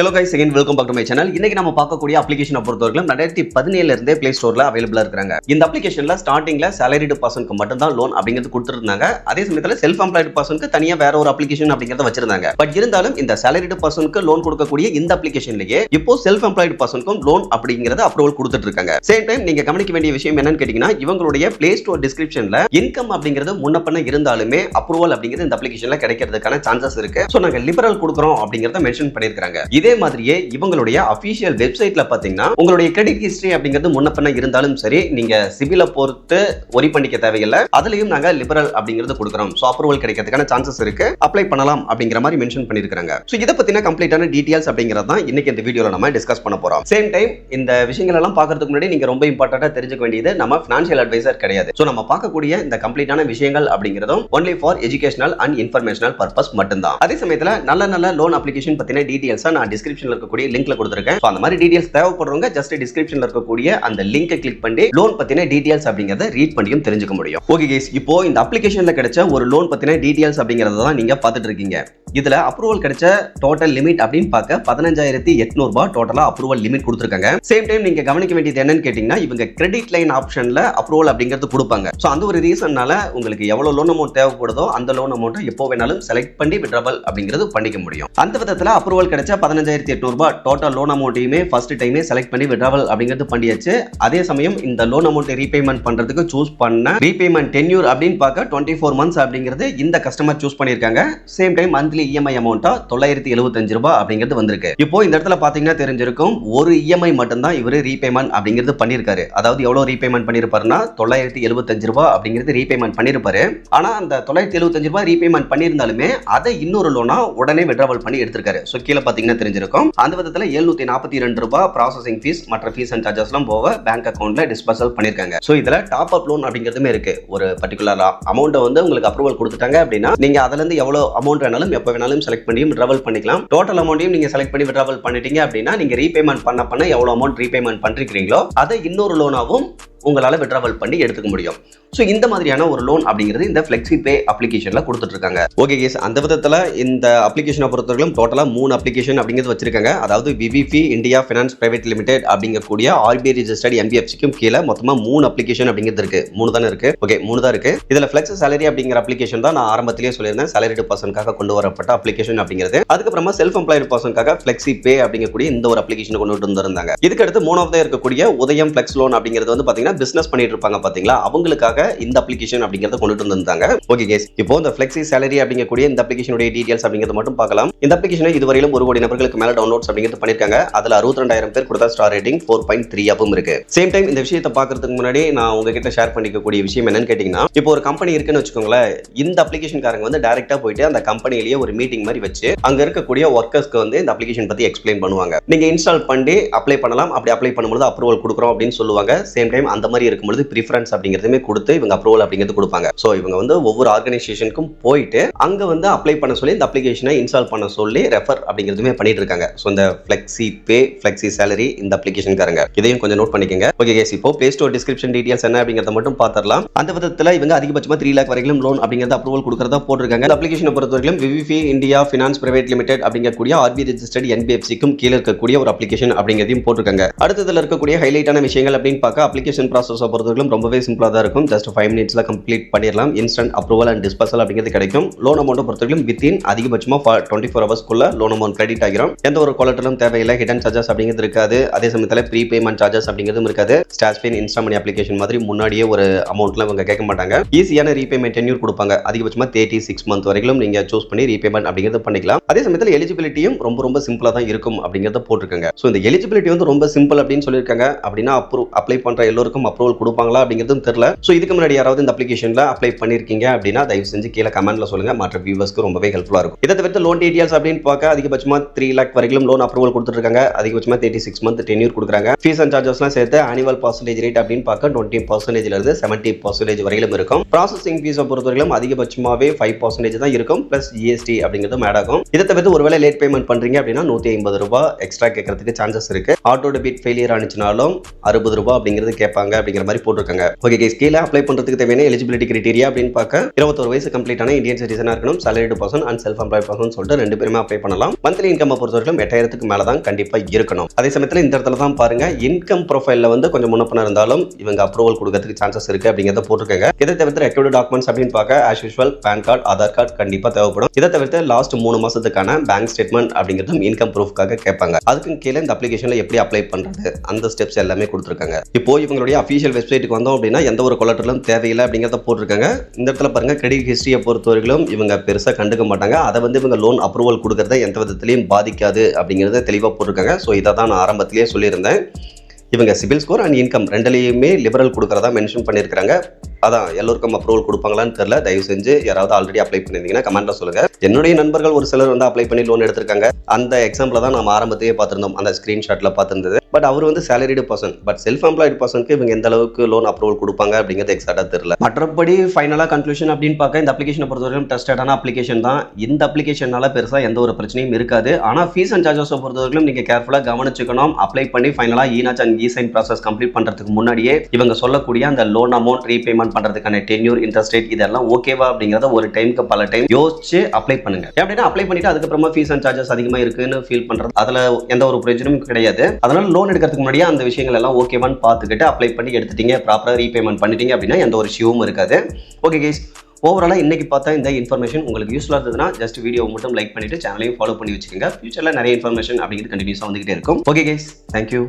Hello guys, again welcome back to my channel. இன்னைக்கு நம்ம பார்க்கக்கூடிய அப்ளிகேஷனை பொறுத்தவரைக்கும் 2017 இருந்தே Play Storeல அவைலபிளா இருக்காங்க. இந்த அப்ளிகேஷன்ல ஸ்டார்டிங்ல salaried personக்கு மட்டும் தான் லோன் அப்படிங்கிறது கொடுத்திருந்தாங்க. அதே சமயத்துல செல்ஃப் எம்ப்ளாய்டு personக்கு தனியா வேற ஒரு அப்ளிகேஷன் அப்படிங்கறத வச்சிருந்தாங்க. பட் இருந்தாலும் இந்த salaried personக்கு லோன் கொடுக்கக்கூடிய இந்த அப்ளிகேஷன்லயே இப்போ செல்ஃப் எம்ப்ளாய்டு personக்கும் லோன் அப்படிங்கறது அப்ரூவல் கொடுத்துட்டு இருக்காங்க. சேம் டைம் நீங்க கவனிக்க வேண்டிய விஷயம் என்னன்னு கேட்டீங்கன்னா இவங்களுடைய Play Store டிஸ்கிரிப்ஷன்ல இன்கம் அப்படிங்கிறது முன்னப்பண்ண இருந்தாலுமே அப்ரூவல் அப்படிங்கிறது இந்த அப்ளிகேஷன்ல கிடைக்கிறதுக்கான சான்சஸ் இருக்கு. சோ நாங்க லிபரல் கொடுக்கறோம் அப்படிங்கறத மென்ஷன் பண்ணிருக்காங்க. இதே மாதிரியே இவங்களுடைய அபிஷியல் வெப்சைட்ல பாத்தீங்கன்னா உங்களுடைய கிரெடிட் ஹிஸ்டரி அப்படிங்கிறது முன்னப்பண்ண இருந்தாலும் சரி நீங்க சிபில பொறுத்து ஒரி பண்ணிக்க தேவையில்லை. அதுலயும் நாங்க லிபரல் அப்படிங்கிறது கொடுக்கறோம். சோ அப்ரூவல் கிடைக்கிறதுக்கான சான்சஸ் இருக்கு. அப்ளை பண்ணலாம் அப்படிங்கிற மாதிரி மென்ஷன் பண்ணிருக்காங்க. சோ இத பத்தின கம்ப்ளீட்டான டீடைல்ஸ் அப்படிங்கறது தான் இன்னைக்கு இந்த வீடியோல நம்ம டிஸ்கஸ் பண்ண போறோம். சேம் டைம் இந்த விஷயங்கள் எல்லாம் பார்க்கிறதுக்கு முன்னாடி நீங்க ரொம்ப இம்பார்ட்டன்ட்டா தெரிஞ்சுக்க வேண்டியது நம்ம ஃபினான்ஷியல் அட்வைசர் கிடையாது. சோ நம்ம பார்க்கக்கூடிய இந்த கம்ப்ளீட்டான விஷயங்கள் அப்படிங்கிறதும் only for educational and informational purpose மட்டும்தான். அதே சமயத்துல நல்ல லோன் அப்ளிகேஷன் பத்தின டீடைல்ஸ் நான் டிஸ்கிரிப்ஷன்ல இருக்கக்கூடிய லிங்க்ல கொடுத்திருக்கேன். சோ அந்த மாதிரி டீடைல்ஸ் தேவைப்படுறவங்க ஜஸ்ட் டிஸ்கிரிப்ஷன்ல இருக்கக்கூடிய அந்த லிங்கை கிளிக் பண்ணி லோன் பத்தின டீடைல்ஸ் அப்படிங்கறத ரீட் பண்ணியும் தெரிஞ்சுக்க முடியும். ஓகே गाइस, இப்போ இந்த அப்ளிகேஷன்ல கிடைச்ச ஒரு லோன் பத்தின டீடைல்ஸ் அப்படிங்கறத தான் நீங்க பார்த்துட்டு இருக்கீங்க. இதுல அப்ரூவல் கிடைச்ச டோட்டல் லிமிட் அப்படின்னு பார்க்க 15800 ரூபாய் டோட்டலா அப்ரூவல் லிமிட் கொடுத்திருக்காங்க. சேம் டைம் நீங்க கவனிக்க வேண்டியது என்னன்னு கேட்டீங்கன்னா இவங்க கிரெடிட் லைன் ஆப்ஷன்ல அப்ரூவல் அப்படிங்கிறது கொடுப்பாங்க. சோ அந்த ஒரு ரீசன்னால உங்களுக்கு எவ்வளவு லோன் அமௌண்ட் தேவைப்படுதோ அந்த லோன் அமௌண்ட் எப்போ வேணாலும் செலக்ட் பண்ணி வித்ட்ராவல் அப்படிங்கிறது பண்ணிக்க முடியும். அந்த விதத்துல அப்ரூவல் கிடைச்ச 15800 ரூபாய் டோட்டல் லோன் அமௌண்ட்டையுமே ஃபர்ஸ்ட் டைமே செலக்ட் பண்ணி வித்ட்ராவல் அப்படிங்கிறது பண்ணியாச்சு. அதே சமயம் இந்த லோன் அமௌண்ட் ரீபேமெண்ட் பண்றதுக்கு சூஸ் பண்ண ரீபேமெண்ட் டென்யூர் அப்படின்னு பார்க்க 24 மந்த்ஸ் அப்படிங்கிறது இந்த கஸ்டமர் சூஸ் பண்ணிருக்காங்க. சேம் டைம் மந்த்லி இஎம்ஐ அமௌண்டா 975 ரூபாய் அப்படிங்கிறது வந்திருக்கு. இப்போ இந்த இடத்துல பாத்தீங்கன்னா தெரிஞ்சிருக்கும் ஒரு இஎம்ஐ மட்டும் தான் இவரு ரீபேமெண்ட் அப்படிங்கிறது பண்ணிருக்காரு. அதாவது எவ்வளவு ரீபேமெண்ட் பண்ணிருப்பாருன்னா 975 ரூபாய் அப்படிங்கிறது ரீபேமெண்ட் பண்ணிருப்பாரு. ஆனா அந்த 975 ரூபாய் ரீபேமெண்ட் பண்ணிருந்தாலுமே அதை இன்னொரு லோனா உடனே வித்ட்ராவல் பண்ணி எடுத்திருக்காரு. சோ கீழ பாத்தீங்கன்னா தெரிஞ்சிருக்கும். அந்த விதத்துல 742 ரூபாய் ப்ராசசிங் ஃபீஸ் மற்ற ஃபீஸ் அண்ட் சார்ஜஸ் எல்லாம் போக பேங்க் அக்கவுண்ட்ல டிஸ்பர்சல் பண்ணிருக்காங்க. சோ இதுல டாப் அப் லோன் அப்படிங்கிறதுமே இருக்கு. ஒரு பர்టిక్యులர் அமௌண்ட் வந்து உங்களுக்கு அப்ரூவல் கொடுத்துட்டாங்க அப்படின்னா நீங்க அதுல இருந்து எவ்வளவு அமௌண்ட் வேணாலும் எப்ப வேணாலும் செலக்ட் பண்ணி வித்ட்ராவல் பண்ணிக்கலாம். டோட்டல் அமௌண்ட்டையும் நீங்க செலக்ட் பண்ணி வித்ட்ராவல் பண்ணிட்டீங்க அப்படின்னா நீங்க ரீபேமெண்ட் பண்ண எவ்வளவு அமௌண்ட் ரீபேமெண்ட் பண்றீங்களோ அதை இன்னொரு லோனாவும் உங்களால வித்ட்ராவல் பண்ணி எடுத்துக்க முடியும். சோ இந்த மாதிரியான ஒரு லோன் அப்படிங்கிறது இந்த FlexiPay அப்ளிகேஷன்ல கொடுத்துட்டு இருக்காங்க. ஓகே गाइस, அந்த விதத்துல இந்த அப்ளிகேஷனை பொறுத்தவரைக்கும் டோட்டலா 3 அப்ளிகேஷன் அப்படிங்கிறது வச்சிருக்காங்க. அதாவது VVP India finance private limited அப்படிங்கக்கூடிய RBI ரெஜிஸ்டர்ட் NBFCக்கும் கீழ மொத்தமா 3 அப்ளிகேஷன் அப்படிங்கிறது இருக்கு. 3 தான இருக்கு. ஓகே 3 தான் இருக்கு. இதுல Flex Salary அப்படிங்கிற அப்ளிகேஷன் தான் நான் ஆரம்பத்திலேயே சொல்லியிருந்தேன். salaried personக்காக கொண்டு வரப்பட்ட அப்ளிகேஷன் அப்படிங்கிறது. அதுக்கு அப்புறமா செல்ஃப் எம்ப்ளாய்டு personக்காக FlexiPay அப்படிங்கக்கூடிய இந்த ஒரு அப்ளிகேஷனை கொண்டு வந்திருந்தாங்க. இதுக்கு அடுத்து மூணாவதா இருக்கக்கூடிய உதயம் Flex லோன் அப்படிங்கிறது வந்து பாத்தீங்கன்னா பிசினஸ் பண்ணிட்டு இருப்பாங்க பாத்தீங்களா, அவங்களுக்காக இந்த அப்ளிகேஷன் அப்படிங்கறத கொண்டு வந்திருந்தாங்க. ஓகே गाइस, இப்போ இந்த Flexi Salary அப்படிங்கக்கூடிய இந்த அப்ளிகேஷனுடைய டீடைல்ஸ் அப்படிங்கறது மட்டும் பார்க்கலாம். இந்த அப்ளிகேஷனை இதுவரையிலும் 1 கோடி நபர்களுக்கு மேல டவுன்லோட்ஸ் அப்படிங்கறது பண்ணிருக்காங்க. அதுல 62000 பேர் கொடுத்த ஸ்டார் ரேட்டிங் 4.3 ஆவும் இருக்கு. சேம் டைம் இந்த விஷயத்தை பார்க்கிறதுக்கு முன்னாடி நான் உங்ககிட்ட ஷேர் பண்ணிக்கக்கூடிய விஷயம் என்னன்னு கேட்டீங்கன்னா இப்போ ஒரு கம்பெனி இருக்குன்னு வச்சுக்கோங்களேன். இந்த அப்ளிகேஷன்காரங்க வந்து டைரக்டா போயிட்டு அந்த கம்பெனிலேயே ஒரு மீட்டிங் மாதிரி வச்சு அங்க இருக்கக்கூடிய ஒர்க்கர்ஸ்க்கு வந்து இந்த அப்ளிகேஷன் பத்தி எக்ஸ்பிளைன் பண்ணுவாங்க. நீங்க இன்ஸ்டால் பண்ணி அப்ளை பண்ணலாம். அப்படி அப்ளை பண்ணும்போது அப்ரூவல் கொடுக்குறோம் அப்படின்னு சொல்லுவாங்க. சேம் டைம் அந்த மாதிரி இருக்கும்போது ப்ரிஃபரன்ஸ் அப்படிங்கிறதுமே கொடுத்து இவங்க அப்ரூவல் அப்படிங்கிறது கொடுப்பாங்க. சோ இவங்க வந்து ஒவ்வொரு ஆர்கனைசேஷனுக்கும் போயிட்டு அங்க வந்து அப்ளை பண்ண சொல்லி இந்த அப்ளிகேஷனை இன்ஸ்டால் பண்ண சொல்லி ரெஃபர் அப்படிங்கிறதுமே பண்ணிட்டு இருக்காங்க. சோ இந்த FlexiPay Flexi Salary இந்த அப்ளிகேஷன்காரங்க இதையும் கொஞ்சம் நோட் பண்ணிக்கங்க. ஓகே गाइस, இப்போ Play Store டிஸ்கிரிப்ஷன் டீடைல்ஸ் என்ன அப்படிங்கறத மட்டும் பார்த்தறலாம். அந்த விதத்துல இவங்க அதிகபட்சமா 3 लाख வரைக்கும் லோன் அப்படிங்கறத அப்ரூவல் கொடுக்கறதா போட்டுருக்காங்க. இந்த அப்ளிகேஷனை பொறுத்தவரைக்கும் VVP India finance private limited அப்படிங்கக்கூடிய RBI ரெஜிஸ்டர்ட் NBFCக்கும் கீழ இருக்கக்கூடிய ஒரு அப்ளிகேஷன் அப்படிங்கறதையும் போட்டுருக்காங்க. அடுத்ததுல இருக்கக்கூடிய ஹைலைட்டான விஷயங்கள் அப்படின்னு பார்க்க அப்ளிகேஷன் ப்ராசஸ் பொறுத்தவரைக்கும் ரொம்பவே சிம்பிளா தான் இருக்கும். ஜஸ்ட் 5 மினிட்ஸ்ல கம்ப்ளீட் பண்ணிடலாம். இன்ஸ்டன்ட் அப்ரூவல் அண்ட் டிஸ்பர்சல் அப்படிங்கிறது கிடைக்கும். லோன் அமௌண்ட் பொறுத்தவரைக்கும் வித்தின் அதிகபட்சமா 24 ஹவர்ஸ்க்குள்ள லோன் அமௌண்ட் கிரெடிட் ஆகிரும். எந்த ஒரு கொலட்டரும் தேவையில்லை. ஹிடன் சார்ஜஸ் அப்படிங்கிறது இருக்காது. அதே சமயத்துல ப்ரீபேமெண்ட் சார்ஜஸ் அப்படிங்கிறதும் இருக்காது. ஸ்டாஷ்பின் இன்ஸ்டா மணி அப்ளிகேஷன் மாதிரி முன்னாடியே ஒரு அமௌண்ட்ல இவங்க கேட்க மாட்டாங்க. ஈஸியான ரீபேமெண்ட் டென்யூர் கொடுப்பாங்க. அதிகபட்சமா 36 மந்த் வரைக்கும் நீங்க சூஸ் பண்ணி ரீபேமெண்ட் அப்படிங்கிறது பண்ணிக்கலாம். அதே சமயத்துல எலிஜிபிலிட்டியும் ரொம்ப சிம்பிளா தான் இருக்கும் அப்படிங்கறத போட்டுருக்காங்க. சோ இந்த எலிஜிபிலிட்டி வந்து ரொம்ப சிம்பிள் அப்படின்னு சொல்லியிருக்காங்க. அப்படின்னா அப்ளை பண்ற எல்லாருக்கும் அப்ரூவல் கொடுப்பாங்களா அப்படிங்கிறதும் தெரியல. சோ இதுக்கு முன்னாடி யாராவது இந்த அப்ளிகேஷன்ல அப்ளை பண்ணிருக்கீங்க அப்படின்னா தயவு செஞ்சு கீழே கமெண்ட்ல சொல்லுங்க. மற்ற வியூவர்ஸ்க்கு ரொம்பவே ஹெல்ப்ஃபுல்லா இருக்கும். இதை தவிர்த்து லோன் டீடைல்ஸ் அப்படின்னு பார்க்க அதிகபட்சமா 3 लाख வரைக்கும் லோன் அப்ரூவல் கொடுத்துருக்காங்க. அதிகபட்சமா 36 மந்த் டென்யூர் கொடுக்குறாங்க. ஃபீஸ் அண்ட் சார்ஜஸ்லாம் சேர்த்து ஆனுவல் பர்சன்டேஜ் ரேட் அப்படின்னு பார்க்க 20% இருந்து 70% வரையிலும் இருக்கும். ப்ராசசிங் ஃபீஸை பொறுத்தவரைக்கும் அதிகபட்சமாவே 5% தான் இருக்கும். பிளஸ் GST அப்படிங்கிறது ஆட் ஆகும். இதை தவிர்த்து ஒருவேளை லேட் பேமெண்ட் பண்றீங்க அப்படின்னா 150 ரூபாய் எக்ஸ்ட்ரா கேட்கறதுக்கு சான்சஸ் இருக்கு. ஆட்டோ டெபிட் ஃபெயிலியர் ஆனிச்சுனாலும் 60 ரூபாய் அப்படிங்கிறது கேட்பாங்க. பண்ணுவாங்க அப்படிங்கிற மாதிரி போட்டிருக்காங்க. ஓகே கைஸ், கீழே அப்ளை பண்றதுக்கு தேவையான எலிஜிபிலிட்டி கிரைட்டீரியா அப்படின்னு பார்க்க 21 வயசு கம்ப்ளீட்டான இந்தியன் சிட்டிசனா இருக்கணும், salaried person and self employed person சொல்லிட்டு ரெண்டு பேருமே அப்ளை பண்ணலாம். மந்த்லி இன்கம் பொறுத்தவரைக்கும் 8000க்கு மேல தான் கண்டிப்பா இருக்கணும். அதே சமயத்தில் இந்த இடத்துல தான் பாருங்க, இன்கம் ப்ரொஃபைல்ல வந்து கொஞ்சம் முன்னப்பன இருந்தாலும் இவங்க அப்ரூவல் கொடுக்கறதுக்கு சான்சஸ் இருக்கு அப்படிங்கறத போட்டிருக்காங்க. இதை தவிர்த்து ரெக்வயர்டு டாக்குமெண்ட்ஸ் அப்படின்னு பார்க்க as usual pan card, Aadhaar card கண்டிப்பா தேவைப்படும். இதை தவிர்த்து லாஸ்ட் 3 மாசத்துக்கான பேங்க் ஸ்டேட்மெண்ட் அப்படிங்கிறதும் இன்கம் ப்ரூஃப்காக கேட்பாங்க. அதுக்கு கீழே இந்த அப்ளிகேஷன்ல எப்படி அப்ளை பண்றது அந்த ஸ்டெப்ஸ் எல்லாமே கொடுத்துருக்காங்க. இப்போ இவங்களுடைய அஃபிஷியல் வெப்சைட்டுக்கு வந்தோம் அப்படின்னா எந்த ஒரு கொலட்டரலும் தேவையில்லை அப்படிங்கிறத போட்டிருக்காங்க. இந்த இடத்துல பாருங்க, கிரெடிட் ஹிஸ்டரியை பொறுத்தவரைக்கும் இவங்க பெருசா கண்டுக்க மாட்டாங்க. அதை வந்து இவங்க லோன் அப்ரூவல் கொடுக்கறத எந்த விதத்திலையும் பாதிக்காது அப்படிங்கிறத தெளிவாக போட்டிருக்காங்க. ஸோ இதை தான் நான் ஆரம்பத்திலேயே சொல்லியிருந்தேன். இவங்க சிபில் ஸ்கோர் அண்ட் இன்கம் ரெண்டுலேயுமே லிபரல் கொடுக்கறதா மென்ஷன் பண்ணியிருக்காங்க. அதான் எல்லோருக்கும் அப்ரூவல் கொடுப்பாங்களான்னு தெரியல. தயவு செஞ்சு யாராவது ஆல்ரெடி அப்ளை பண்ணியிருந்தீங்கன்னா கமெண்ட்ல சொல்லுங்க. என்னுடைய நண்பர்கள் ஒரு சிலர் வந்து அப்ளை பண்ணி லோன் எடுத்திருக்காங்க. அந்த எக்ஸாம்பிள் தான் நம்ம ஆரம்பத்தையே பார்த்திருந்தோம், அந்த ஸ்கிரீன்ஷாட்ல பார்த்திருந்தது. பட் அவர் வந்து salaried person, but self employed பர்சனுக்கு இவங்க எந்த அளவுக்கு லோன் அப்ரூவல் கொடுப்பாங்க அப்படிங்கிறது எக்ஸாக்டா தெரியல. மற்றபடி ஃபைனலா கன்க்ளூஷன் அப்படின்னு பார்க்க இந்த அப்ளிகேஷனை பொறுத்தவரைக்கும் ட்ரஸ்டடான அப்ளிகேஷன் தான். இந்த அப்ளிகேஷனால பெருசா எந்த ஒரு பிரச்சனையும் இருக்காது. ஆனா ஃபீஸ் அண்ட் சார்ஜஸ் பொறுத்தவரைக்கும் நீங்க கேர்ஃபுல்லா கவனிச்சுக்கணும். அப்ளை பண்ணி ஃபைனலா ஈனாச் அண்ட் இ-சைன் ப்ராசஸ் கம்ப்ளீட் பண்றதுக்கு முன்னாடியே இவங்க சொல்லக்கூடிய அந்த லோன் அமௌண்ட் ரீபேமெண்ட் பண்றதுக்கான டென்யூர், இன்ட்ரெஸ்ட் ரேட் இதெல்லாம் ஓகேவா அப்படிங்கறத ஒரு டைமுக்கு பல டைம் யோசிச்சு அப்ளை பண்ணுங்க. அப்படின்னா அப்ளை பண்ணிட்டு அதுக்கப்புறமா ஃபீஸ் அண்ட் சார்ஜஸ் அதிகமா இருக்குன்னு ஃபீல் பண்றது அதுல எந்த ஒரு பிரயோஜனமும் கிடையாது. அதனால லோன் எடுக்கிறதுக்கு முன்னாடியே அந்த விஷயங்கள் எல்லாம் ஓகேவான்னு பார்த்துக்கிட்டு அப்ளை பண்ணி எடுத்துட்டீங்க, ப்ராப்பரா ரீபேமெண்ட் பண்ணிட்டீங்க அப்படின்னா எந்த ஒரு இஷ்யூவும் இருக்காது. ஓகே கைஸ், ஓவராலாக இன்னைக்கு பார்த்தா இந்த இன்ஃபர்மேஷன் உங்களுக்கு யூஸ்ஃபுல்லாக இருந்ததுன்னா ஜஸ்ட் வீடியோவை மட்டும் லைக் பண்ணிட்டு சேனலையும் ஃபாலோ பண்ணி வச்சுக்கோங்க. ஃபியூச்சரில் நிறைய இன்ஃபர்மேஷன் அப்படிங்கிறது கண்டினியூஸாக வந்துகிட்டே இருக்கும். Okay guys, thank you.